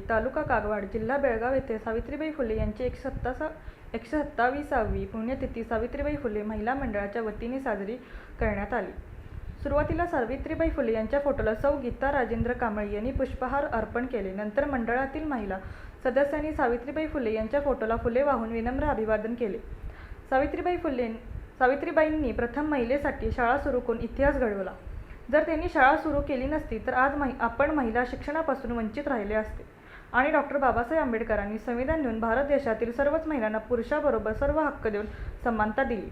तालुका कागवाड, जिल्हा बेळगाव येथे सावित्रीबाई फुले यांची 127वी पुण्यतिथी सावित्रीबाई फुले महिला मंडळाच्या वतीने साजरी करण्यात आली। सुरुवातीला सावित्रीबाई फुले यांच्या फोटोला सौ गीता राजेंद्र कांबळे यांनी पुष्पहार अर्पण केले। नंतर मंडळातील महिला सदस्यांनी सावित्रीबाई फुले यांच्या फोटोला फुले वाहून विनम्र अभिवादन केले। सावित्रीबाईंनी प्रथम महिलेसाठी शाळा सुरू करून इतिहास घडवला। जर त्यांनी शाळा सुरू केली नसती तर आज आपण महिला शिक्षणापासून वंचित राहिले असते आणि डॉक्टर बाबासाहेब आंबेडकरांनी संविधान लिहून भारत देशातील सर्वच महिलांना पुरुषाबरोबर सर्व हक्क देऊन समानता दिली।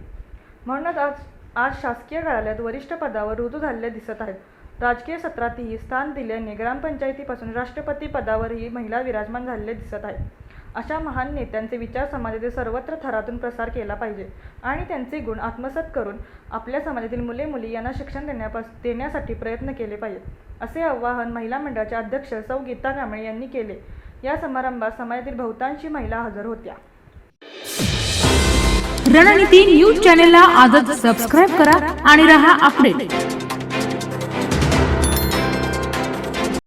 म्हणूनच आज शासकीय कार्यालयात वरिष्ठ पदावर रुजू झालेल्या दिसत आहेत। राजकीय सत्रातही स्थान दिल्याने ग्रामपंचायतीपासून राष्ट्रपती पदावरही महिला विराजमान झालेले दिसत आहेत। अशा महान नेत्यांचे विचार समाजातील सर्वत्र थरातून प्रसार केला पाहिजे आणि त्यांचे गुण आत्मसात करून आपल्या समाजातील मुले मुली यांना शिक्षण देण्यासाठी प्रयत्न केले पाहिजेत, असे आवाहन महिला मंडळाच्या अध्यक्ष सौ गीता कांबळे यांनी केले। या समारंभात समाजातील बहुतांशी महिला हजर होत्या। रणनीती न्यूज चॅनलला आजच सबस्क्राइब करा आणि रहा अपडेट।